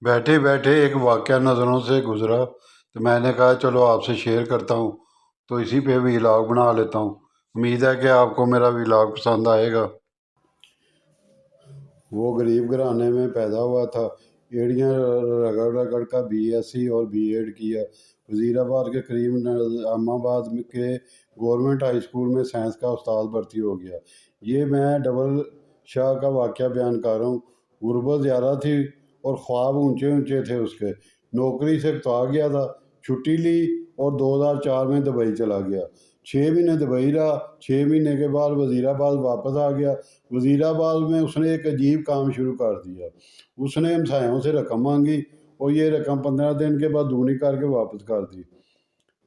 بیٹھے بیٹھے ایک واقعہ نظروں سے گزرا تو میں نے کہا چلو آپ سے شیئر کرتا ہوں، تو اسی پہ ولاگ بنا لیتا ہوں۔ امید ہے کہ آپ کو میرا ولاگ پسند آئے گا۔ وہ غریب گھرانے میں پیدا ہوا تھا، ایڑیاں رگڑ رگڑ کا BSc اور B.Ed کیا۔ وزیر آباد کے قریب نظام آباد کے گورنمنٹ ہائی اسکول میں سائنس کا استاد بھرتی ہو گیا۔ یہ میں ڈبل شاہ کا واقعہ بیان کر رہا ہوں۔ غربت زیادہ تھی اور خواب اونچے اونچے تھے اس کے۔ نوکری سے اکتا گیا تھا، چھٹی لی اور 2004 میں دبئی چلا گیا۔ 6 مہینے دبئی رہا، 6 مہینے کے بعد وزیر آباد واپس آ گیا۔ وزیر آباد میں اس نے ایک عجیب کام شروع کر دیا۔ اس نے ہمسایوں سے رقم مانگی اور یہ رقم 15 دن کے بعد دگنی کر کے واپس کر دی۔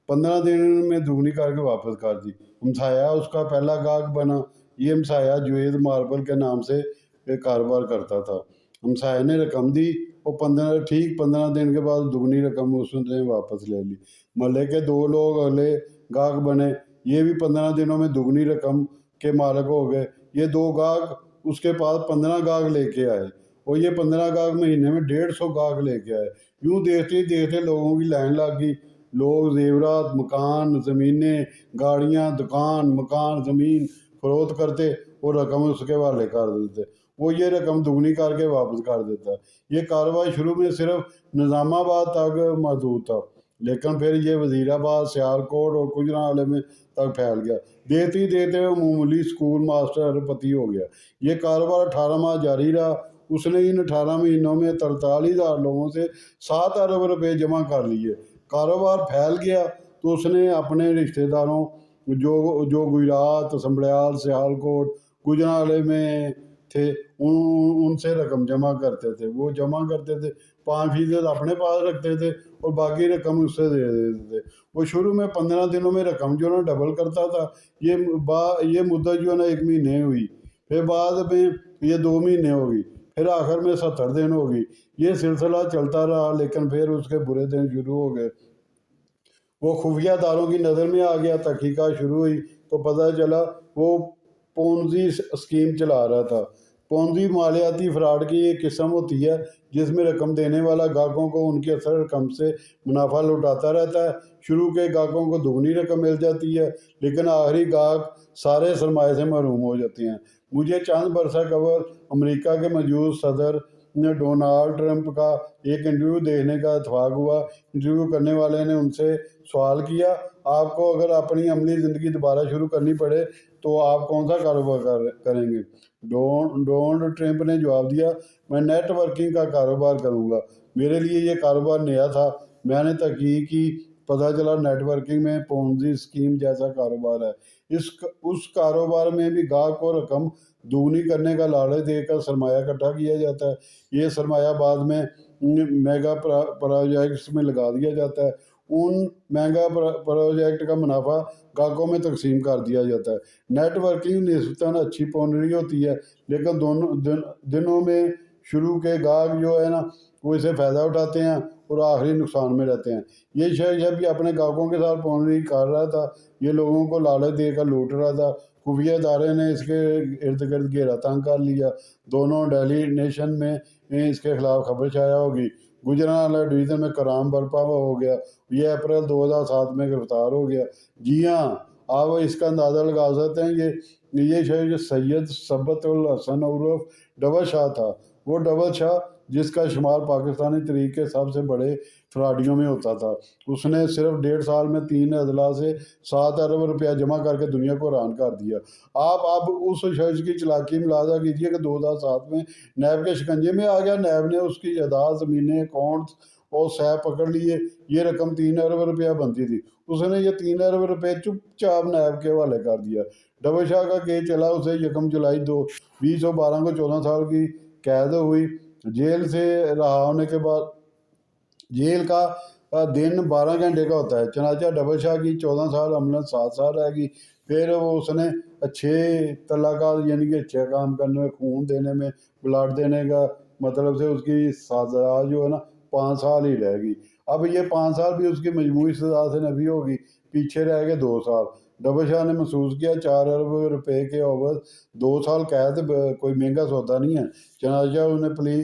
15 دن میں دگنی کر کے واپس کر دی۔ ہمسایہ اس کا پہلا گاہک بنا۔ یہ ہمسایہ جوید ماربل کے نام سے کاروبار کرتا تھا۔ ہمسایہ نے رقم دی اور 15 دن کے بعد دگنی رقم اس نے واپس لے لی۔ محلے کے 2 لوگ اگلے گاہک بنے، یہ بھی 15 دنوں میں دگنی رقم کے مالک ہو گئے۔ یہ 2 گاہک اس کے پاس 15 گاہک لے کے آئے اور یہ 15 گاہک مہینے میں 150 گاہک لے کے آئے۔ یوں دیکھتے دیکھتے لوگوں کی لائن لگ گئی۔ لوگ زیورات، مکان، زمینیں، گاڑیاں، دکان، مکان، زمین فروخت کرتے اور رقم اس کے حوالے کر دیتے۔ وہ یہ رقم دگنی کر کے واپس کر دیتا۔ یہ کاروبار شروع میں صرف نظام آباد تک محدود تھا، لیکن پھر یہ وزیر آباد، سیالکوٹ اور گوجرانوالے میں تک پھیل گیا۔ دیکھتے ہی دیکھتے وہ معمولی اسکول ماسٹر اربپتی ہو گیا۔ یہ کاروبار 18 ماہ جاری رہا۔ اس نے ان 18 مہینوں میں 43,000 لوگوں سے 7 ارب روپے جمع کر لیے۔ کاروبار پھیل گیا تو اس نے اپنے رشتہ داروں جو گجرات، سنبھریال، سیالکوٹ، گوجرانوالے میں تھے ان سے رقم جمع کرتے تھے۔ وہ جمع کرتے تھے، 5% اپنے پاس رکھتے تھے اور باقی رقم اس سے دے دیتے تھے۔ وہ شروع میں 15 دنوں میں رقم جو ہے نا ڈبل کرتا تھا۔ یہ مدت جو ہے نا 1 مہینے ہوئی، پھر بعد میں یہ 2 مہینے ہوگی، پھر آخر میں 70 دن ہوگی۔ یہ سلسلہ چلتا رہا، لیکن پھر اس کے برے دن شروع ہو گئے۔ وہ خفیہ اداروں کی نظر میں آ گیا۔ تحقیقات شروع ہوئی تو پتہ چلا وہ پونزی اسکیم چلا رہا تھا۔ پونزی مالیاتی فراڈ کی ایک قسم ہوتی ہے جس میں رقم دینے والا گاہکوں کو ان کی اصل رقم سے منافع لوٹاتا رہتا ہے۔ شروع کے گاہکوں کو دگنی رقم مل جاتی ہے، لیکن آخری گاہک سارے سرمایے سے محروم ہو جاتے ہیں۔ مجھے چند برسہ قبل امریکہ کے موجود صدر ڈونالڈ ٹرمپ کا ایک انٹرویو دیکھنے کا اتفاق ہوا۔ انٹرویو کرنے والے نے ان سے سوال کیا، آپ کو اگر اپنی عملی زندگی دوبارہ شروع کرنی پڑے تو آپ کون سا کاروبار کریں گے؟ ڈونلڈ ٹرمپ نے جواب دیا، میں نیٹ ورکنگ کا کاروبار کروں گا۔ میرے لیے یہ کاروبار نیا تھا۔ میں نے تحقیق کی، پتہ چلا نیٹ ورکنگ میں پونزی اسکیم جیسا کاروبار ہے۔ اس کاروبار میں بھی گاہک کو رقم دگنی کرنے کا لالچ دے کر سرمایہ اکٹھا کیا جاتا ہے۔ یہ سرمایہ بعد میں میگا پروجیکٹس میں لگا دیا جاتا ہے۔ ان میگا پروجیکٹ کا منافع گاہکوں میں تقسیم کر دیا جاتا ہے۔ نیٹ ورکنگ نسبتاً اچھی پونری ہوتی ہے، لیکن دنوں میں شروع کے گاہک جو ہے نا وہ اسے فائدہ اٹھاتے ہیں اور آخری نقصان میں رہتے ہیں۔ یہ شخص بھی اپنے گاہکوں کے ساتھ پونری کر رہا تھا، یہ لوگوں کو لالچ دے کر لوٹ رہا تھا۔ خفیہ ادارے نے اس کے ارد گرد گھیرا تنگ کر لیا۔ دونوں ڈیلی نیشن میں اس کے خلاف خبر شائع ہوگی۔ گوجرانوالہ ڈویژن میں کرام برپا ہو گیا۔ یہ اپریل 2007 میں گرفتار ہو گیا۔ جی ہاں، آپ اس کا اندازہ لگا سکتے ہیں کہ یہ شخص سید ثبت الحسن عرف ڈبل شاہ تھا۔ وہ ڈبل شاہ جس کا شمار پاکستانی تاریخ کے سب سے بڑے فراڈیوں میں ہوتا تھا۔ اس نے صرف 1.5 سال میں 3 اضلاع سے 7 ارب روپیہ جمع کر کے دنیا کو حیران کر دیا۔ آپ اب اس شخص کی چالاکی ملاحظہ کیجیے کہ 2007 میں نیب کے شکنجے میں آ گیا۔ نیب نے اس کی جائیداد، زمینیں، اکاؤنٹس اور سہ پکڑ لیے۔ یہ رقم 3 ارب روپیہ بنتی تھی۔ اس نے یہ 3 ارب روپے چپ چاپ نیب کے حوالے کر دیا۔ ڈبل شاہ کا کیس چلا۔ اسے 1 جولائی 2012 کو 14 سال کی قید ہوئی۔ جیل سے رہا ہونے کے بعد جیل کا دن 12 گھنٹے کا ہوتا ہے۔ چنانچہ ڈبل شاہ کی 14 سال عملاً 7 سال رہ گئی۔ پھر اس نے اچھے طلاقات یعنی کہ اچھے کام کرنے میں، خون دینے میں، بلڈ دینے کا مطلب سے اس کی سزا جو ہے نا 5 سال ہی رہ گئی۔ اب یہ 5 سال بھی اس کی مجموعی سزا سے نفی ہوگی، پیچھے رہ گئے 2 سال۔ ڈبل شاہ نے محسوس کیا 4 ارب روپے کے عوض 2 سال قید کوئی مہنگا سودا نہیں ہے۔ چنانچہ انہیں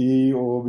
EOB